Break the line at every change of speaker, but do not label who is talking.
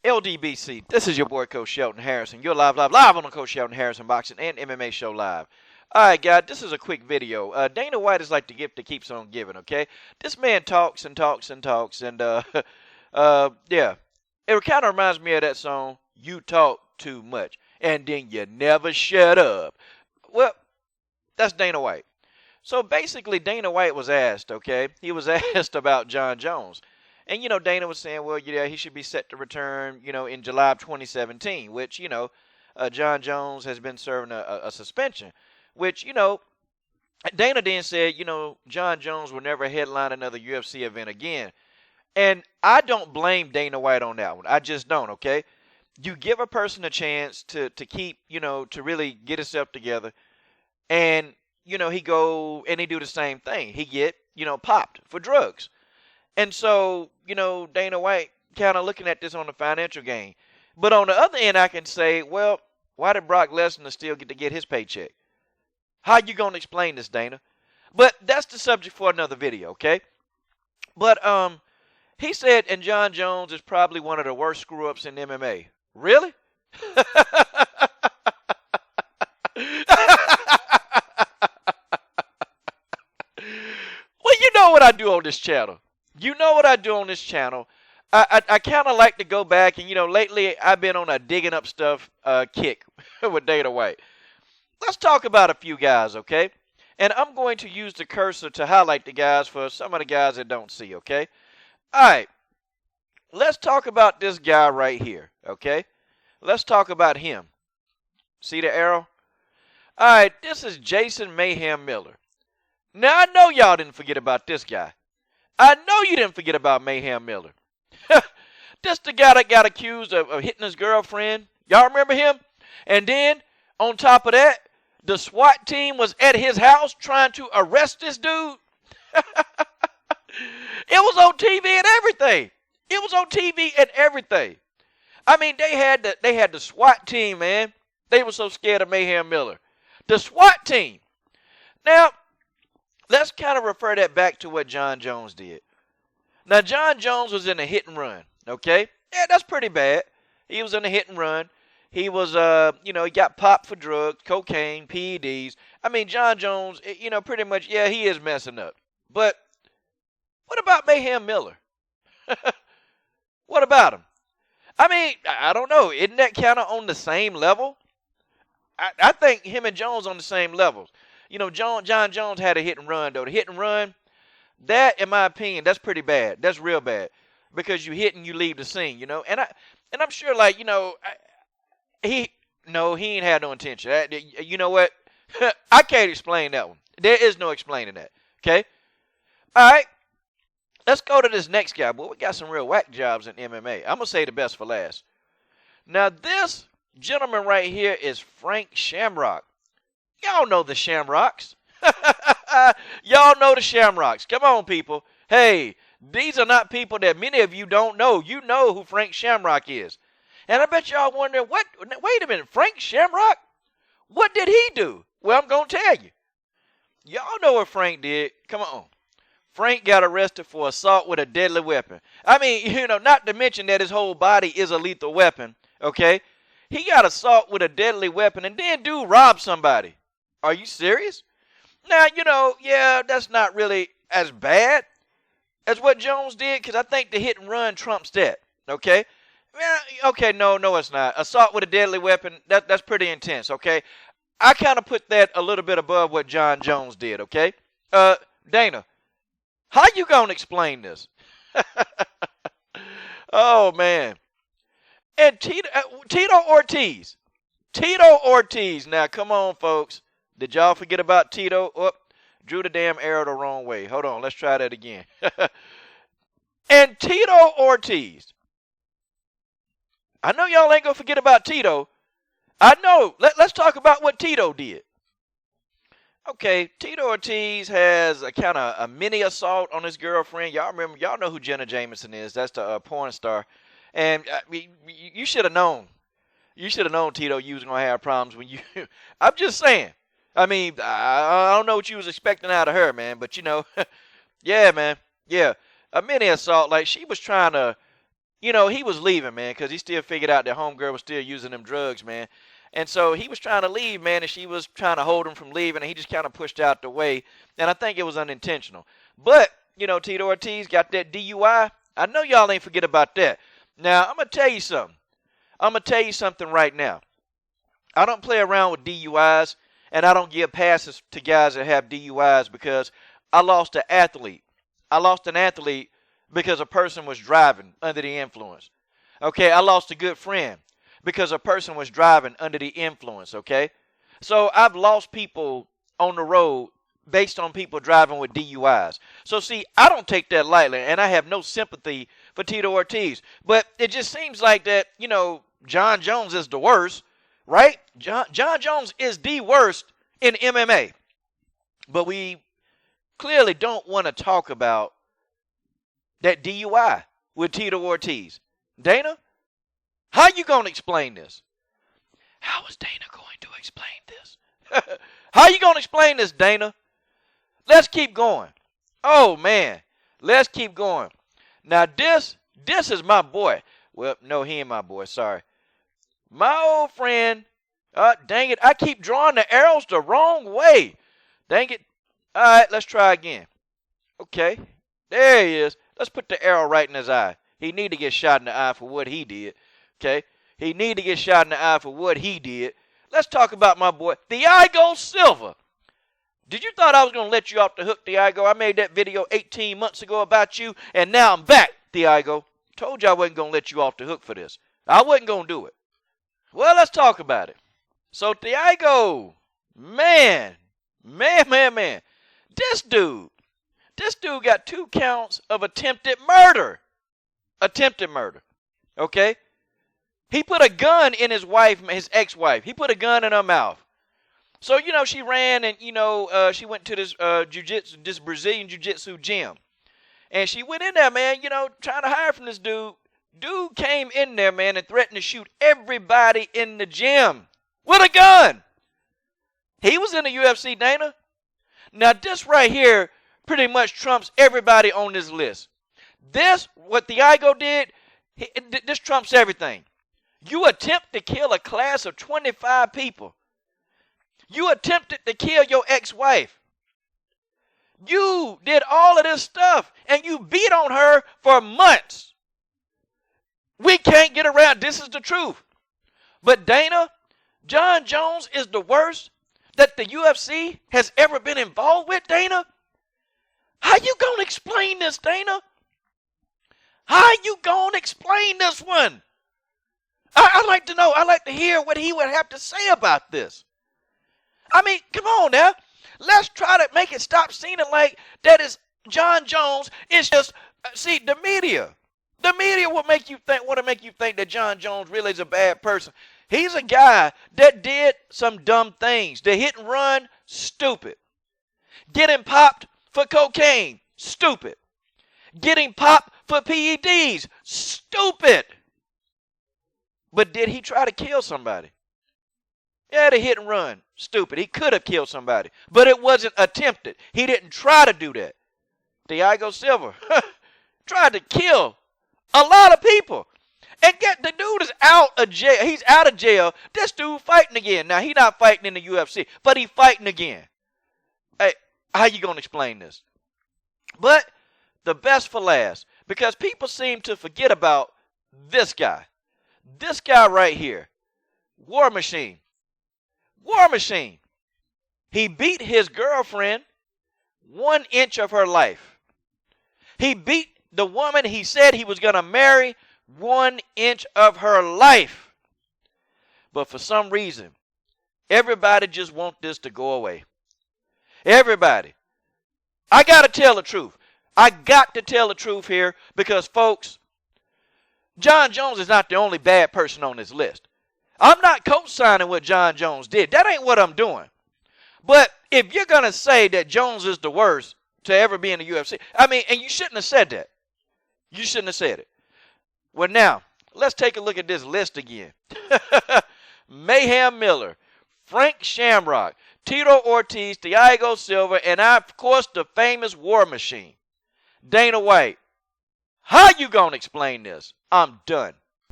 LDBC, this is your boy Coach Shelton Harrison. You're live on the Coach Shelton Harrison Boxing and MMA Show Live. Alright, guys, this is a quick video. Dana White is like the gift that keeps on giving, okay? This man talks and talks and talks, and, yeah. It kind of reminds me of that song, You Talk Too Much, and then you never shut up. Well, that's Dana White. So basically, Dana White was asked, okay? He was asked about Jon Jones. And, Dana was saying, well, yeah, he should be set to return, in July of 2017, which, Jon Jones has been serving a suspension, which, Dana then said, Jon Jones will never headline another UFC event again. And I don't blame Dana White on that one. I just don't, okay? You give a person a chance to keep, to really get himself together. And, he go and he do the same thing. He get, popped for drugs. And so, Dana White kind of looking at this on the financial gain. But on the other end, I can say, well, why did Brock Lesnar still get to get his paycheck? How you going to explain this, Dana? But that's the subject for another video, okay? But he said, and Jon Jones is probably one of the worst screw-ups in MMA. Really? Well, you know what I do on this channel. You know what I do on this channel. I kind of like to go back, and, lately I've been on a digging up stuff kick with Dana White. Let's talk about a few guys, okay? And I'm going to use the cursor to highlight the guys for some of the guys that don't see, okay? All right. Let's talk about this guy right here, okay? Let's talk about him. See the arrow? All right, this is Jason Mayhem Miller. Now, I know y'all didn't forget about this guy. I know you didn't forget about Mayhem Miller. This the guy that got accused of hitting his girlfriend. Y'all remember him? And then, on top of that, the SWAT team was at his house trying to arrest this dude. It was on TV and everything. It was on TV and everything. I mean, they had the SWAT team, man. They were so scared of Mayhem Miller. The SWAT team. Now, let's kind of refer that back to what Jon Jones did. Now, Jon Jones was in a hit and run, okay? Yeah, that's pretty bad. He was in a hit and run. He was, he got popped for drugs, cocaine, PEDs. I mean, Jon Jones, pretty much, yeah, he is messing up. But what about Mayhem Miller? What about him? I mean, I don't know. Isn't that kind of on the same level? I think him and Jones on the same levels. Jon Jones had a hit and run, though. The hit and run, that, in my opinion, that's pretty bad. That's real bad. Because you hit and you leave the scene, And I'm sure, like, he ain't had no intention. You know what? I can't explain that one. There is no explaining that. Okay? All right. Let's go to this next guy. Boy, we got some real whack jobs in MMA. I'm going to say the best for last. Now, this gentleman right here is Frank Shamrock. Y'all know the Shamrocks. Y'all know the Shamrocks. Come on, people. Hey, these are not people that many of you don't know. You know who Frank Shamrock is. And I bet y'all wonder, wait a minute, Frank Shamrock? What did he do? Well, I'm going to tell you. Y'all know what Frank did. Come on. Frank got arrested for assault with a deadly weapon. I mean, not to mention that his whole body is a lethal weapon, okay? He got assault with a deadly weapon, and then dude robbed somebody. Are you serious? Now, yeah, that's not really as bad as what Jones did, because I think the hit and run trumps that, okay? Well, okay, no, it's not. Assault with a deadly weapon, that's pretty intense, okay? I kind of put that a little bit above what Jon Jones did, okay? Dana, how you going to explain this? Oh, man. And Tito Ortiz. Tito Ortiz. Now, come on, folks. Did y'all forget about Tito? Oh, drew the damn arrow the wrong way. Hold on. Let's try that again. And Tito Ortiz. I know y'all ain't going to forget about Tito. I know. Let's talk about what Tito did. Okay, Tito Ortiz has a kind of a mini assault on his girlfriend. Y'all know who Jenna Jameson is. That's the porn star. And you should have known. You should have known, Tito, you was going to have problems when you... I'm just saying. I mean, I don't know what you was expecting out of her, man. But, yeah, man. Yeah. A mini assault. Like, she was trying to he was leaving, man, because he still figured out that homegirl was still using them drugs, man. And so he was trying to leave, man, and she was trying to hold him from leaving, and he just kind of pushed out the way. And I think it was unintentional. But, Tito Ortiz got that DUI. I know y'all ain't forget about that. Now, I'm going to tell you something. I'm going to tell you something right now. I don't play around with DUIs, and I don't give passes to guys that have DUIs because I lost an athlete. I lost an athlete because a person was driving under the influence. Okay, I lost a good friend because a person was driving under the influence, okay? So I've lost people on the road based on people driving with DUIs. So see, I don't take that lightly, and I have no sympathy for Tito Ortiz. But it just seems like that, John Jones is the worst, right? John Jones is the worst in MMA. But we clearly don't want to talk about that DUI with Tito Ortiz. Dana, how you going to explain this? How is Dana going to explain this? How you going to explain this, Dana? Let's keep going. Oh, man. Let's keep going. Now, this is my boy. Well, no, he ain't my boy. Sorry. My old friend. Dang it. I keep drawing the arrows the wrong way. Dang it. All right, let's try again. Okay. There he is. Let's put the arrow right in his eye. He need to get shot in the eye for what he did. Okay. He need to get shot in the eye for what he did. Let's talk about my boy, Thiago Silva. Did you thought I was going to let you off the hook, Thiago? I made that video 18 months ago about you, and now I'm back, Thiago. Told you I wasn't going to let you off the hook for this. I wasn't going to do it. Well, let's talk about it. So, Thiago, man. This dude got 2 counts of attempted murder. Okay? He put a gun in his ex-wife. He put a gun in her mouth. So, she ran and, she went to this Brazilian jiu-jitsu gym. And she went in there, man, trying to hide from this dude. Dude came in there, man, and threatened to shoot everybody in the gym with a gun. He was in the UFC, Dana. Now, this right here pretty much trumps everybody on this list. What Thiago did, this trumps everything. You attempt to kill a class of 25 people. You attempted to kill your ex-wife. You did all of this stuff, and you beat on her for months. We can't get around. This is the truth. But Dana, John Jones is the worst that the UFC has ever been involved with, Dana. How you going to explain this, Dana? How you going to explain this one? I'd like to know. I'd like to hear what he would have to say about this. I mean, come on now. Let's try to make it stop seeming like that is John Jones. It's just, see, the media. The media want to make you think that John Jones really is a bad person. He's a guy that did some dumb things. The hit and run, stupid. Getting popped for cocaine, stupid. Getting popped for PEDs, stupid. But did he try to kill somebody? Yeah, the hit and run, stupid. He could have killed somebody, but it wasn't attempted. He didn't try to do that. Thiago Silva tried to kill a lot of people. And the dude is out of jail. He's out of jail. This dude fighting again. Now, he not fighting in the UFC, but he fighting again. Hey, how you going to explain this? But the best for last, because people seem to forget about this guy. This guy right here, War Machine. War Machine. He beat his girlfriend 1 inch of her life. He beat the woman he said he was going to marry 1 inch of her life. But for some reason, everybody just wants this to go away. Everybody. I got to tell the truth. I got to tell the truth here because, folks, John Jones is not the only bad person on this list. I'm not co-signing what John Jones did. That ain't what I'm doing. But if you're going to say that Jones is the worst to ever be in the UFC, I mean, and you shouldn't have said that. You shouldn't have said it. Well, now, let's take a look at this list again. Mayhem Miller, Frank Shamrock, Tito Ortiz, Thiago Silva, and of course the famous War Machine, Dana White. How you gonna explain this? I'm done.